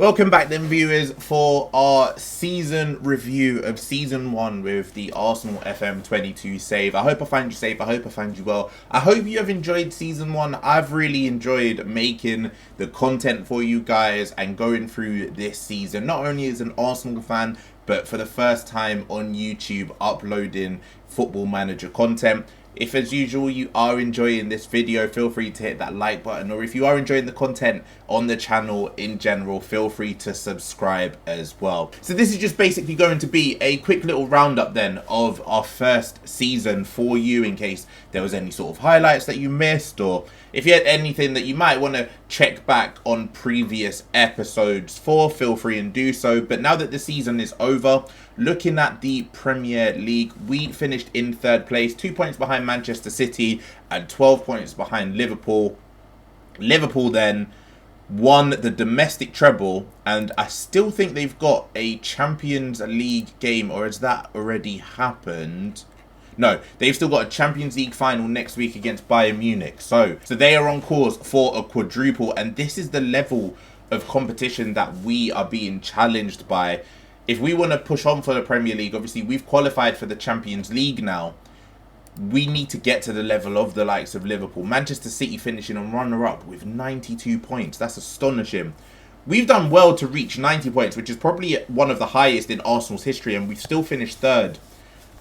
Welcome back then, viewers, for our season review of season 1 with the Arsenal FM22 save. I hope I find you safe. I hope I find you well. I hope you have enjoyed season 1. I've really enjoyed making the content for you guys and going through this season. Not only as an Arsenal fan, but for the first time on YouTube, uploading Football Manager content. If, as usual, you are enjoying this video, feel free to hit that like button. Or if you are enjoying the content on the channel in general, feel free to subscribe as well. So this is just basically going to be a quick little roundup then of our first season for you, in case there was any sort of highlights that you missed, or if you had anything that you might want to check back on previous episodes for, feel free and do so. But now that the season is over, looking at the Premier League, we finished in 3rd place, 2 points behind Manchester City and 12 points behind Liverpool. Liverpool then won the domestic treble, and I still think they've got a Champions League game, or has that already happened? No, they've still got a Champions League final next week against Bayern Munich. So they are on course for a quadruple, and this is the level of competition that we are being challenged by. If we want to push on for the Premier League, obviously we've qualified for the Champions League now. We need to get to the level of the likes of Liverpool. Manchester City finishing on runner-up with 92 points. That's astonishing. We've done well to reach 90 points, which is probably one of the highest in Arsenal's history, and we've still finished 3rd.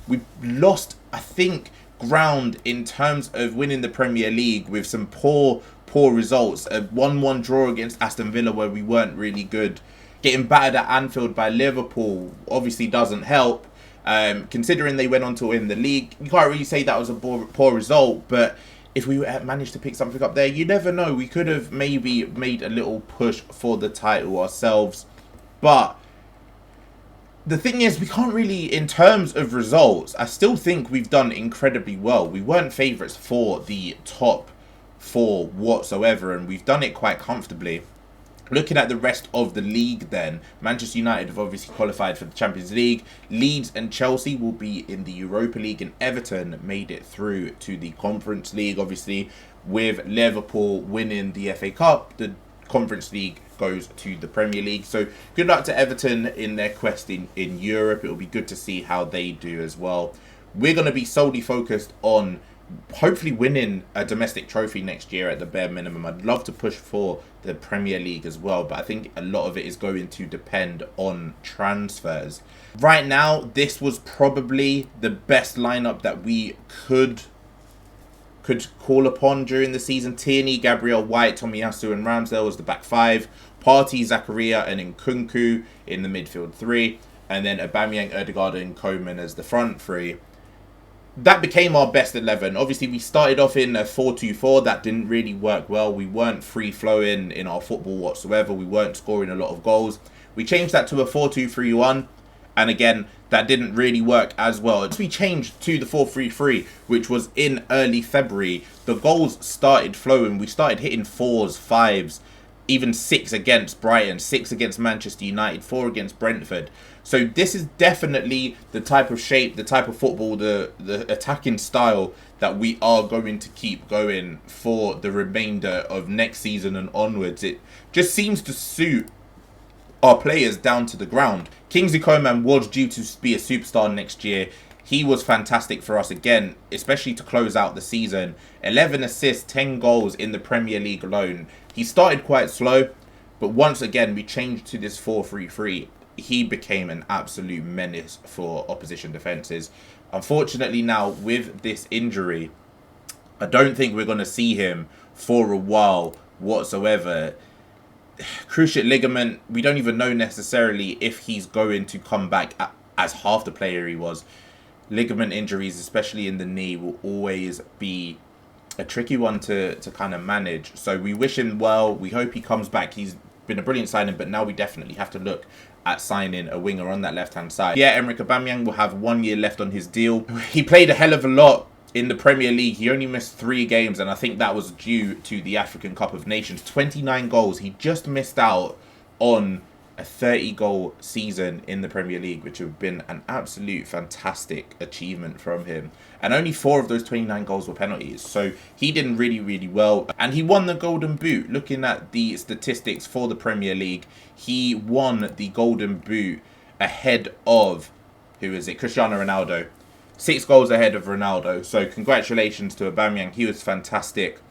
We've lost, I think, ground in terms of winning the Premier League with some poor results. A 1-1 draw against Aston Villa where we weren't really good. Getting battered at Anfield by Liverpool obviously doesn't help. Considering they went on to win the league, you can't really say that was a poor result, but if we managed to pick something up there, you never know. We could have maybe made a little push for the title ourselves. But the thing is, we can't really, in terms of results, I still think we've done incredibly well. We weren't favourites for the top 4 whatsoever, and we've done it quite comfortably. Looking at the rest of the league then, Manchester United have obviously qualified for the Champions League. Leeds and Chelsea will be in the Europa League, and Everton made it through to the Conference League. Obviously, with Liverpool winning the FA Cup, the Conference League goes to the Premier League. So good luck to Everton in their quest in Europe. It will be good to see how they do as well. We're going to be solely focused on hopefully winning a domestic trophy next year at the bare minimum. I'd love to push for the Premier League as well, but I think a lot of it is going to depend on transfers. Right now, this was probably the best lineup that we could call upon during the season. Tierney, Gabriel, White, Tomiyasu and Ramsdale as the back 5. Partey, Zakaria and Nkunku in the midfield 3. And then Aubameyang, Ødegaard and Koeman as the front 3. That became our best 11. Obviously, we started off in a 4-2-4. That didn't really work well. We weren't free-flowing in our football whatsoever. We weren't scoring a lot of goals. We changed that to a 4-2-3-1. And again, that didn't really work as well. Once we changed to the 4-3-3, which was in early February, the goals started flowing. We started hitting 4s, 5s, even 6 against Brighton, 6 against Manchester United, 4 against Brentford. So this is definitely the type of shape, the type of football, the attacking style that we are going to keep going for the remainder of next season and onwards. It just seems to suit our players down to the ground. Kingsley Coman was due to be a superstar next year. He was fantastic for us again, especially to close out the season. 11 assists, 10 goals in the Premier League alone. He started quite slow, but once again we changed to this 4-3-3. He became an absolute menace for opposition defences. Unfortunately now, with this injury, I don't think we're going to see him for a while whatsoever. Cruciate ligament, we don't even know necessarily if he's going to come back as half the player he was. Ligament injuries, especially in the knee, will always be a tricky one to kind of manage. So we wish him well. We hope he comes back. He's been a brilliant signing, but now we definitely have to look at signing a winger on that left-hand side. Yeah, Emre Aubameyang will have 1 year left on his deal. He played a hell of a lot in the Premier League. He only missed 3 games, and I think that was due to the African Cup of Nations. 29 goals. He just missed out on a 30-goal season in the Premier League, which would have been an absolute fantastic achievement from him. And only 4 of those 29 goals were penalties. So he did really, really well. And he won the Golden Boot. Looking at the statistics for the Premier League, he won the Golden Boot ahead of, who is it? Cristiano Ronaldo. 6 goals ahead of Ronaldo. So congratulations to Aubameyang. He was fantastic.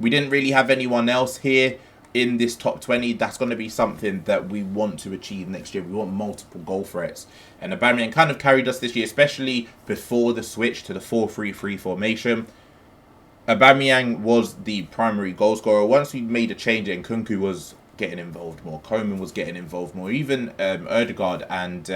We didn't really have anyone else here in this top 20. That's going to be something that we want to achieve next year. We want multiple goal threats. And Aubameyang kind of carried us this year, especially before the switch to the 4-3-3 formation. Aubameyang was the primary goal scorer. Once we made a change and Kanu was getting involved more, Coman was getting involved more, even Ødegaard and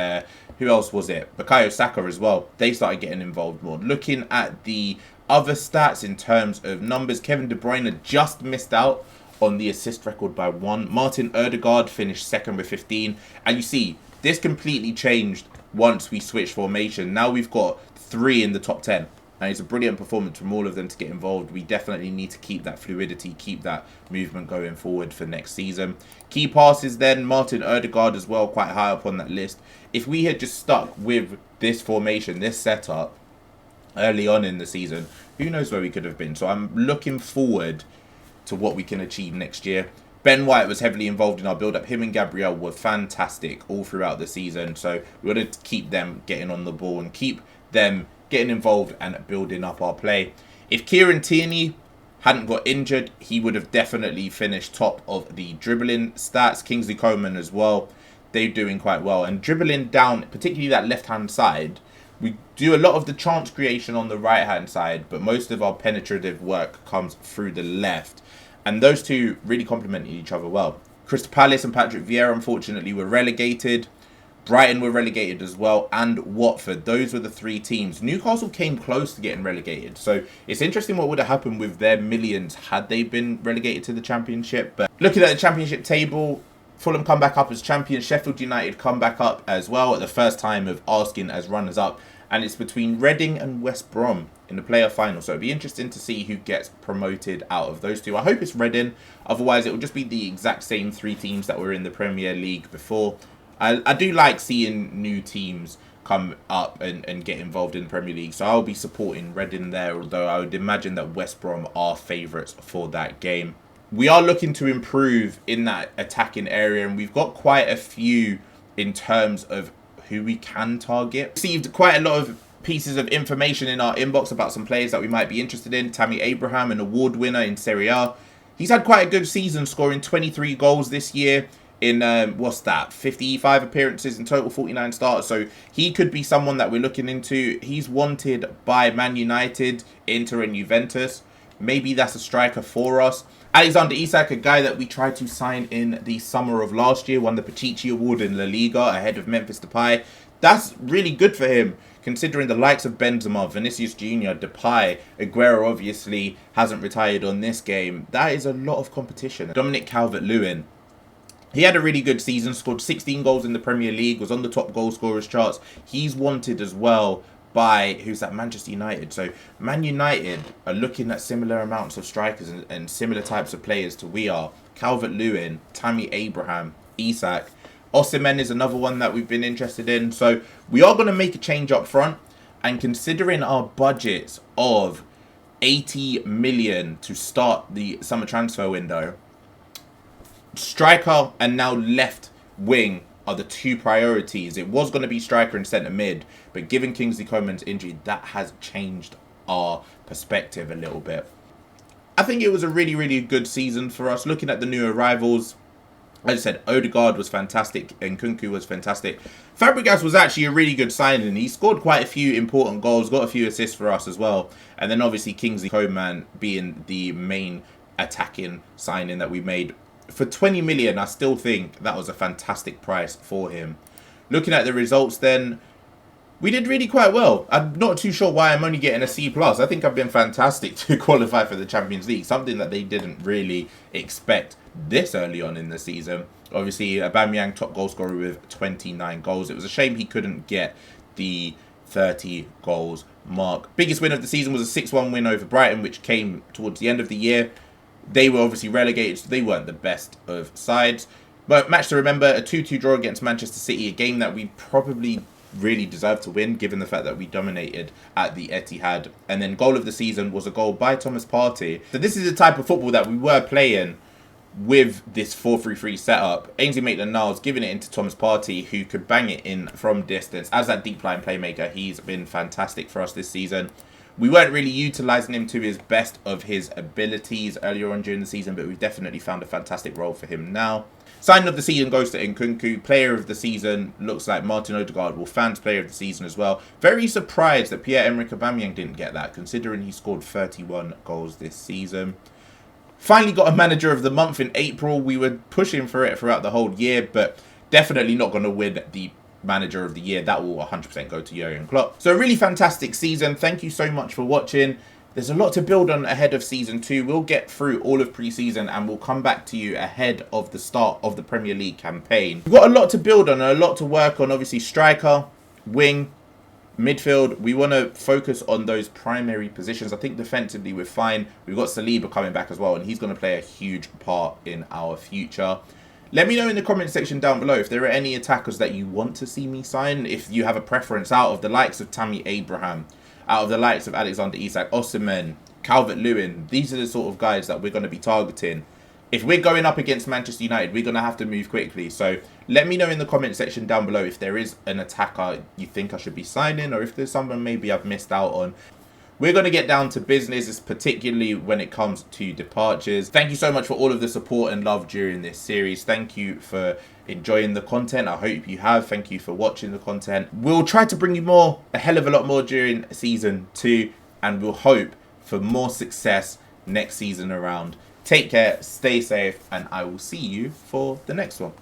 who else was it? Bukayo Saka as well. They started getting involved more. Looking at the other stats in terms of numbers, Kevin De Bruyne just missed out on the assist record by 1. Martin Ødegaard finished second with 15. And you see, this completely changed once we switched formation. Now we've got 3 in the top 10. And it's a brilliant performance from all of them to get involved. We definitely need to keep that fluidity, keep that movement going forward for next season. Key passes then, Martin Ødegaard as well, quite high up on that list. If we had just stuck with this formation, this setup, early on in the season, who knows where we could have been. So I'm looking forward to what we can achieve next year. Ben White was heavily involved in our build-up. Him and Gabriel were fantastic all throughout the season. So we got to keep them getting on the ball and keep them getting involved and building up our play. If Kieran Tierney hadn't got injured, he would have definitely finished top of the dribbling stats. Kingsley Coman as well. They're doing quite well. And dribbling down, particularly that left-hand side, we do a lot of the chance creation on the right-hand side, but most of our penetrative work comes through the left. And those two really complement each other well. Crystal Palace and Patrick Vieira, unfortunately, were relegated. Brighton were relegated as well, and Watford. Those were the 3 teams. Newcastle came close to getting relegated. So it's interesting what would have happened with their millions had they been relegated to the Championship. But looking at the Championship table, Fulham come back up as champions. Sheffield United come back up as well at the first time of asking as runners-up. And it's between Reading and West Brom in the playoff final. So it'll be interesting to see who gets promoted out of those two. I hope it's Reading. Otherwise, it will just be the exact same 3 teams that were in the Premier League before. I do like seeing new teams come up and get involved in the Premier League. So I'll be supporting Reading there. Although I would imagine that West Brom are favourites for that game. We are looking to improve in that attacking area. And we've got quite a few in terms of who we can target. Received quite a lot of pieces of information in our inbox about some players that we might be interested in. Tammy Abraham, an award winner in Serie A. He's had quite a good season, scoring 23 goals this year in, 55 appearances in total, 49 starts. So he could be someone that we're looking into. He's wanted by Man United, Inter and Juventus. Maybe that's a striker for us. Alexander Isak, a guy that we tried to sign in the summer of last year, won the Pichichi Award in La Liga ahead of Memphis Depay. That's really good for him, considering the likes of Benzema, Vinicius Jr., Depay, Aguero obviously hasn't retired on this game. That is a lot of competition. Dominic Calvert-Lewin. He had a really good season, scored 16 goals in the Premier League, was on the top goal scorers charts. He's wanted as well by, who's that, Manchester United. So Man United are looking at similar amounts of strikers and similar types of players to we are. Calvert-Lewin, Tammy Abraham, Isak. Osimhen is another one that we've been interested in. So we are going to make a change up front. And considering our budgets of 80 million to start the summer transfer window, striker and now left wing are the 2 priorities. It was going to be striker and centre mid, but given Kingsley Coman's injury, that has changed our perspective a little bit. I think it was a really, really good season for us. Looking at the new arrivals, as I said, Ødegaard was fantastic and Kanu was fantastic. Fabregas was actually a really good signing. He scored quite a few important goals, got a few assists for us as well. And then obviously Kingsley Coman being the main attacking signing that we made. For 20 million, I still think that was a fantastic price for him. Looking at the results then, we did really quite well. I'm not too sure why I'm only getting a C+. I think I've been fantastic to qualify for the Champions League, something that they didn't really expect this early on in the season. Obviously, Aubameyang, top goal scorer with 29 goals. It was a shame he couldn't get the 30 goals mark. Biggest win of the season was a 6-1 win over Brighton, which came towards the end of the year. They were obviously relegated, so they weren't the best of sides. But match to remember, a 2-2 draw against Manchester City, a game that we probably really deserved to win given the fact that we dominated at the Etihad. And then goal of the season was a goal by Thomas Partey. So this is the type of football that we were playing with this 4-3-3 setup. Ainsley Maitland-Niles giving it into Thomas Partey, who could bang it in from distance. As that deep line playmaker, he's been fantastic for us this season. We weren't really utilising him to his best of his abilities earlier on during the season, but we've definitely found a fantastic role for him now. Signing of the season goes to Nkunku. Player of the season looks like Martin Odegaard will fans player of the season as well. Very surprised that Pierre-Emerick Aubameyang didn't get that, considering he scored 31 goals this season. Finally got a manager of the month in April. We were pushing for it throughout the whole year, but definitely not going to win the manager of the year. That will 100% go to Jurgen Klopp. So a really fantastic season. Thank you so much for watching. There's a lot to build on ahead of Season 2. We'll get through all of pre-season and we'll come back to you ahead of the start of the Premier League campaign. We've got a lot to build on and a lot to work on. Obviously, striker, wing, midfield. We want to focus on those primary positions. I think defensively we're fine. We've got Saliba coming back as well, and he's going to play a huge part in our future. Let me know in the comment section down below if there are any attackers that you want to see me sign. If you have a preference out of the likes of Tammy Abraham, out of the likes of Alexander Isak, Osimhen, Calvert-Lewin. These are the sort of guys that we're going to be targeting. If we're going up against Manchester United, we're going to have to move quickly. So let me know in the comment section down below if there is an attacker you think I should be signing, or if there's someone maybe I've missed out on. We're going to get down to business, particularly when it comes to departures. Thank you so much for all of the support and love during this series. Thank you for enjoying the content. I hope you have. Thank you for watching the content. We'll try to bring you more, a hell of a lot more during Season 2, and we'll hope for more success next season around. Take care, stay safe, and I will see you for the next one.